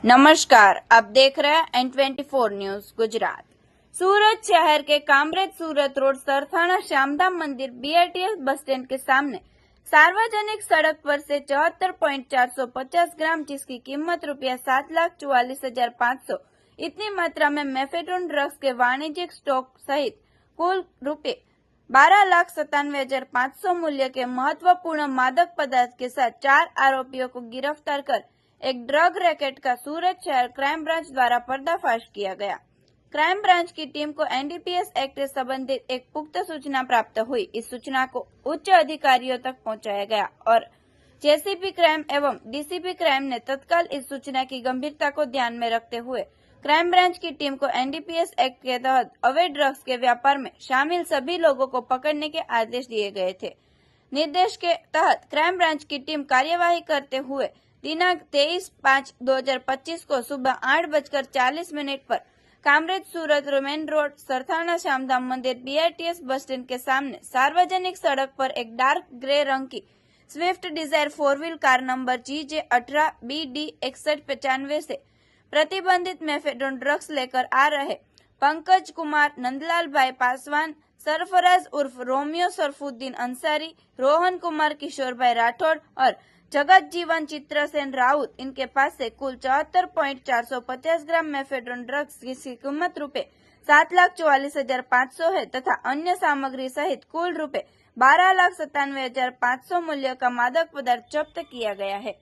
नमस्कार, आप देख रहे हैं N24 न्यूज गुजरात। सूरत शहर के कामरेज सूरत रोड सरथाना श्यामधाम मंदिर BRTS बस स्टैंड के सामने सार्वजनिक सड़क पर से 74.450 ग्राम, जिसकी कीमत ₹7,44,500 इतनी मात्रा में मेफेड्रोन ड्रग्स के वाणिज्यिक स्टॉक सहित कुल ₹12,97,500 मूल्य के महत्वपूर्ण मादक पदार्थ के साथ 4 आरोपियों को गिरफ्तार कर एक ड्रग रैकेट का सूरत शहर क्राइम ब्रांच द्वारा पर्दाफाश किया गया। क्राइम ब्रांच की टीम को NDPS एक्ट से संबंधित एक पुख्त सूचना प्राप्त हुई। इस सूचना को उच्च अधिकारियों तक पहुंचाया गया और JCP क्राइम एवं DCP क्राइम ने तत्काल इस सूचना की गंभीरता को ध्यान में रखते हुए क्राइम ब्रांच की टीम को NDPS एक्ट के तहत अवैध ड्रग्स के व्यापार में शामिल सभी लोगों को पकड़ने के आदेश दिए गए थे। निर्देश के तहत क्राइम ब्रांच की टीम कार्यवाही करते हुए दिनांक 23/5/2025 को सुबह 8:40 पर कामरेज सूरत मेन रोड सरथाना श्यामधाम मंदिर BRTS बस स्टैंड के सामने सार्वजनिक सड़क पर एक डार्क ग्रे रंग की Swift Dzire 4 wheel car number GJ18BD6195 से प्रतिबंधित मेफेड्रोन ड्रग्स लेकर आ रहे पंकज कुमार नंदलाल भाई पासवान, सरफराज उर्फ रोमियो सरफुद्दीन अंसारी, रोहन कुमार किशोर भाई राठौड़ और जगत जीवन चित्रसेन राउत, इनके पास से कुल 74.450 ग्राम मेफेड्रोन ड्रग्स की कीमत ₹7,44,500 है तथा अन्य सामग्री सहित कुल ₹12,97,500 मूल्य का मादक पदार्थ जब्त किया गया है।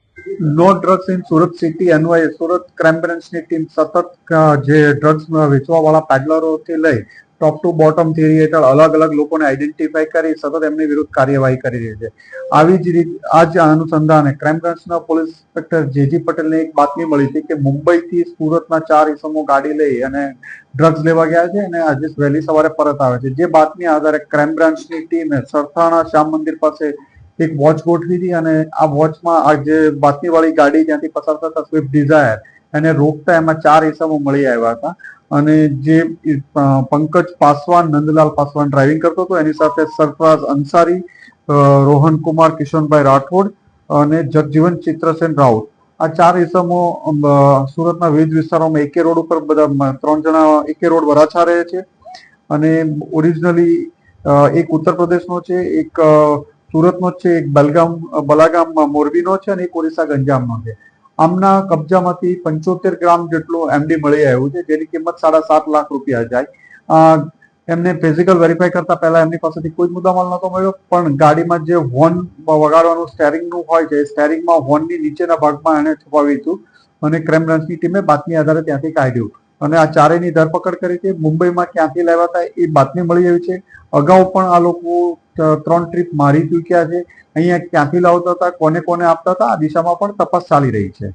No drugs in Surat city अन्वये सूरत क्राइम ब्रांचની ટીમ સતત જે ડ્રગ્સ વેચવાવાળા પેડલરોથી લઈ ટોપ ટુ બોટમ થિયરી હેઠળ અલગ અલગ લોકોને આઈડેન્ટિફાઈ કરી સતત એમની વિરુદ્ધ કાર્યવાહી કરી રહી છે। આવી જ રીતે આજ અનુસંધાને ક્રાઇમ બ્રાન્ચના પોલીસ ઇન્સ્પેક્ટર JG પટેલને એક બાતમી મળી હતી કે મુંબઈથી સુરતના 4 ઇસમો ગાડી લઈ અને ડ્રગ્સ લેવા ગયા છે અને આજે વહેલી સવારે પરત આવે છે। જે બાતમી આધારે ક્રાઇમ બ્રાન્ચની ટીમે સરથાણા શ્યામ મંદિર પાસે એક વોચ ગોઠવી હતી અને આ વોચમાં આ જે બાતમીવાળી ગાડી જ્યાંથી પસાર થતા સ્વિફ્ટ ડિઝાયર એને રોકતા એમાં 4 ઇસમો મળી આવ્યા હતા અને જે પંકજ પાસવાન નંદલાલ પાસવાન ડ્રાઇવિંગ કરતો હતો એની સાથે સરફરાજ અંસારી, રોહન કુમાર કિશોરભાઈ રાઠોડ અને જગજીવન ચિત્રસેન રાઉત આ 4 ઇસમો સુરતના વિવિધ વિસ્તારોમાં એકે રોડ ઉપર બધા 3 જણા એકે રોડ વરાછા રહે છે અને ઓરિજિનલી એક ઉત્તર પ્રદેશનો છે, એક સુરતનો છે, એક બલાગામ મોરબીનો છે અને એક ઓરિસ્સા ગંજામનો છે। આમના કબજામાંથી 75 ગ્રામ જેટલું MD મળી આવ્યું છે, જેની કિંમત ₹7.5 લાખ જાય। એમને ફિઝિકલ વેરીફાઈ કરતા પહેલા એમની પાસેથી કોઈ મુદ્દામાલ નતો મળ્યો, પણ ગાડીમાં જે હોર્ન વગાડવાનું સ્ટેરિંગનું હોય છે, સ્ટેરિંગમાં હોર્નની નીચેના ભાગમાં એને છુપાવ્યું હતું અને ક્રાઇમ બ્રાન્ચની ટીમે બાતમી આધારે ત્યાંથી કાઢ્યું અને આ ચારેયની ધરપકડ કરી છે। મુંબઈમાં ક્યાંથી લાવ્યા હતા એ બાતમી મળી આવી છે। અગાઉ પણ આ લોકો 3 ટ્રીપ મારી ચૂક્યા છે। અહીંયા ક્યાંથી લાવતા હતા, કોને કોને આપતા હતા, આ દિશામાં પણ તપાસ ચાલી રહી છે।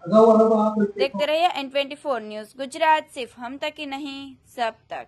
देखते रहिए N24 न्यूज गुजरात, सिर्फ हम तक ही नहीं सब तक।